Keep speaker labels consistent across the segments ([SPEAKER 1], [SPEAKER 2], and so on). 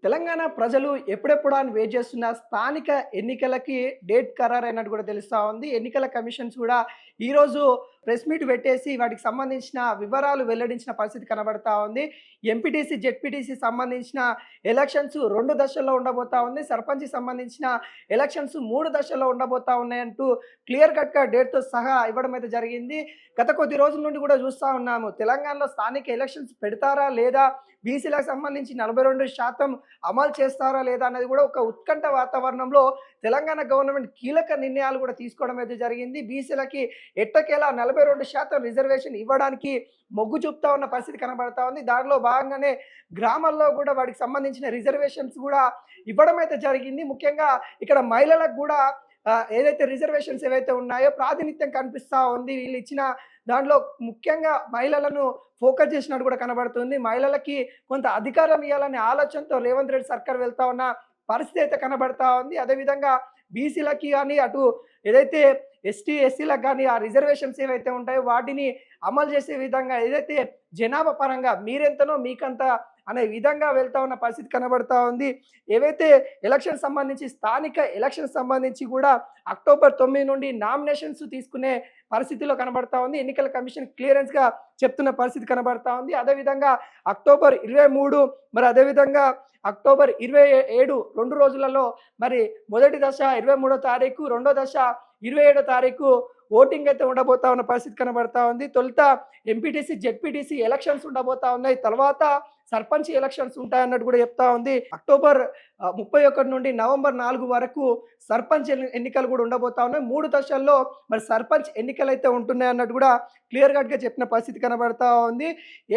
[SPEAKER 1] తెలంగాణ ప్రజలు ఎప్పుడెప్పుడా అని వెయిట్ చేస్తున్న స్థానిక ఎన్నికలకి డేట్ ఖరారైనట్టు కూడా తెలుస్తా ఉంది. ఎన్నికల కమిషన్స్ కూడా ఈరోజు ప్రెస్ మీట్ పెట్టేసి వాటికి సంబంధించిన వివరాలు వెల్లడించిన పరిస్థితి కనబడతా ఉంది. ఎంపీటీసీ, జెడ్పీటీసీ సంబంధించిన ఎలక్షన్స్ 2 దశల్లో ఉండబోతా ఉంది. సర్పంచ్‌కి సంబంధించిన ఎలక్షన్స్ 3 దశల్లో ఉండబోతా ఉన్నాయంటూ క్లియర్ కట్‌గా డేట్‌తో సహా ఇవ్వడం అయితే జరిగింది. గత కొద్ది రోజుల నుండి కూడా చూస్తా ఉన్నాము. తెలంగాణలో స్థానిక ఎలక్షన్స్ పెడతారా లేదా? బీసీలకు సంబంధించి 42% అమలు చేస్తారా లేదా అనేది కూడా ఒక ఉత్కంఠ వాతావరణంలో తెలంగాణ గవర్నమెంట్ కీలక నిర్ణయాలు కూడా తీసుకోవడం అయితే జరిగింది. బీసీలకి ఎట్టకేలా 42% రిజర్వేషన్ ఇవ్వడానికి మొగ్గు చూపుతా ఉన్న పరిస్థితి కనబడతా ఉంది. దానిలో భాగంగానే గ్రామాల్లో కూడా వాటికి సంబంధించిన రిజర్వేషన్స్ కూడా ఇవ్వడం అయితే జరిగింది. ముఖ్యంగా ఇక్కడ మహిళలకు కూడా ఏదైతే రిజర్వేషన్స్ ఏవైతే ఉన్నాయో ప్రాతినిధ్యం కనిపిస్తూ ఉంది. వీళ్ళు ఇచ్చిన దాంట్లో ముఖ్యంగా మహిళలను ఫోకస్ చేసినట్టు కూడా కనబడుతుంది. మహిళలకి కొంత అధికారం ఇవ్వాలనే ఆలోచనతో రేవంత్ రెడ్డి సర్కార్ వెళ్తా ఉన్న పరిస్థితి అయితే కనబడతా ఉంది. అదేవిధంగా బీసీలకి కానీ అటు ఏదైతే ఎస్టీ, ఎస్సీలకు కానీ ఆ రిజర్వేషన్స్ ఏవైతే ఉంటాయో వాటిని అమలు చేసే విధంగా ఏదైతే జనాభా పరంగా మీరెంతనో మీకంత అనే విధంగా వెళ్తా ఉన్న పరిస్థితి కనబడతా ఉంది. ఏవైతే ఎలక్షన్ సంబంధించి స్థానిక ఎలక్షన్ సంబంధించి కూడా అక్టోబర్ 9 నుండి నామినేషన్స్ తీసుకునే పరిస్థితిలో కనబడతా ఉంది. ఎన్నికల కమిషన్ క్లియరెన్స్గా చెప్తున్న పరిస్థితి కనబడతా ఉంది. అదేవిధంగా అక్టోబర్ 23 మరి అదేవిధంగా అక్టోబర్ 27 2 రోజులలో మరి మొదటి దశ 23వ తారీఖు, రెండో దశ 27వ తారీఖు ఓటింగ్ అయితే ఉండబోతా ఉన్న పరిస్థితి కనబడతా ఉంది. తొలుత ఎంపీటీసీ, జెడ్పీటీసీ ఎలక్షన్స్ ఉండబోతా ఉన్నాయి. తర్వాత సర్పంచ్ ఎలక్షన్స్ ఉంటాయన్నట్టు కూడా చెప్తా ఉంది. అక్టోబర్ 31 నుండి నవంబర్ 4 వరకు సర్పంచ్ ఎన్నికలు కూడా ఉండబోతా ఉన్నాయి. 3 దశల్లో మరి సర్పంచ్ ఎన్నికలు అయితే ఉంటున్నాయి అన్నట్టు కూడా క్లియర్ కట్గా చెప్పిన పరిస్థితి కనబడతా ఉంది.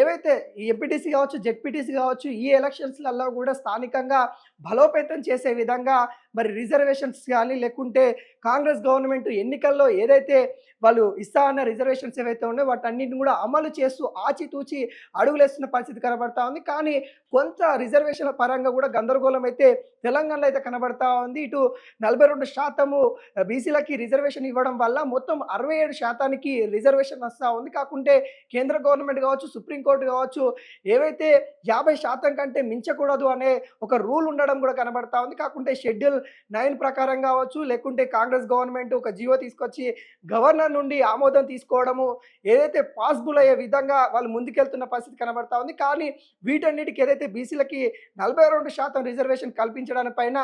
[SPEAKER 1] ఏవైతే ఈ ఎంపీటీసీ కావచ్చు, జెడ్పీటీసీ కావచ్చు, ఈ ఎలక్షన్స్లలో కూడా స్థానికంగా బలోపేతం చేసే విధంగా మరి రిజర్వేషన్స్ కానీ లేకుంటే కాంగ్రెస్ గవర్నమెంట్ ఎన్నికల్లో ఏదైతే వాళ్ళు ఇస్తా అన్న రిజర్వేషన్స్ ఏవైతే ఉన్నాయో వాటన్నిటిని కూడా అమలు చేస్తూ ఆచితూచి అడుగులేస్తున్న పరిస్థితి కనబడతా ఉంది. కానీ కొంత రిజర్వేషన్ల పరంగా కూడా గందరగోళం అయితే తెలంగాణలో అయితే కనబడతా ఉంది. ఇటు 42% బీసీలకి రిజర్వేషన్ ఇవ్వడం వల్ల మొత్తం 67%కి రిజర్వేషన్ వస్తూ ఉంది. కాకుంటే కేంద్ర గవర్నమెంట్ కావచ్చు, సుప్రీంకోర్టు కావచ్చు, ఏవైతే 50% కంటే మించకూడదు అనే ఒక రూల్ ఉండడం కూడా కనబడతా ఉంది. కాకుంటే షెడ్యూల్ 9 ప్రకారం కావచ్చు, లేకుంటే కాంగ్రెస్ గవర్నమెంట్ ఒక జీవో తీసుకొచ్చి గవర్నర్ నుండి ఆమోదం తీసుకోవడము ఏదైతే పాసిబుల్ అయ్యే విధంగా వాళ్ళు ముందుకెళ్తున్న పరిస్థితి కనబడతా ఉంది. కానీ వీటన్నిటికి ఏదైతే బీసీలకి 42% రిజర్వేషన్ కల్పించడానికి పైన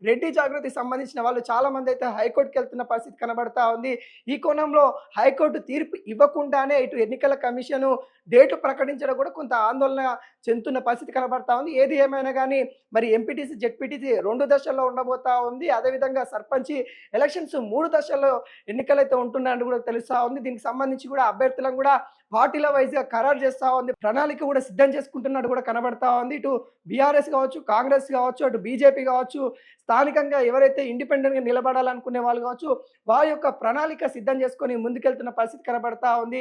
[SPEAKER 1] రెడ్డి జాగృతికి సంబంధించిన వాళ్ళు చాలా మంది అయితే హైకోర్టుకి వెళ్తున్న పరిస్థితి కనబడతా ఉంది. ఈ కోణంలో హైకోర్టు తీర్పు ఇవ్వకుండానే ఇటు ఎన్నికల కమిషన్ డేటు ప్రకటించడం కూడా కొంత ఆందోళన చెందుతున్న పరిస్థితి కనబడతా ఉంది. ఏది ఏమైనా కానీ మరి ఎంపీటీసీ, జెడ్పీటీసీ 2 దశల్లో ఉండబోతా ఉంది. అదేవిధంగా సర్పంచ్ ఎలక్షన్స్ 3 దశల్లో ఎన్నికలైతే ఉంటున్నాయని కూడా తెలుస్తా ఉంది. దీనికి సంబంధించి కూడా అభ్యర్థులను కూడా పార్టీల వైజ్గా ఖరారు చేస్తూ ఉంది. ప్రణాళిక కూడా సిద్ధం చేసుకుంటున్నట్టు కూడా కనబడతా ఉంది. ఇటు బీఆర్ఎస్ కావచ్చు, కాంగ్రెస్ కావచ్చు, అటు బీజేపీ కావచ్చు, స్థానికంగా ఎవరైతే ఇండిపెండెంట్గా నిలబడాలనుకునే వాళ్ళు కావచ్చు, వారి యొక్క ప్రణాళిక సిద్ధం చేసుకొని ముందుకెళ్తున్న పరిస్థితి కనబడతా ఉంది.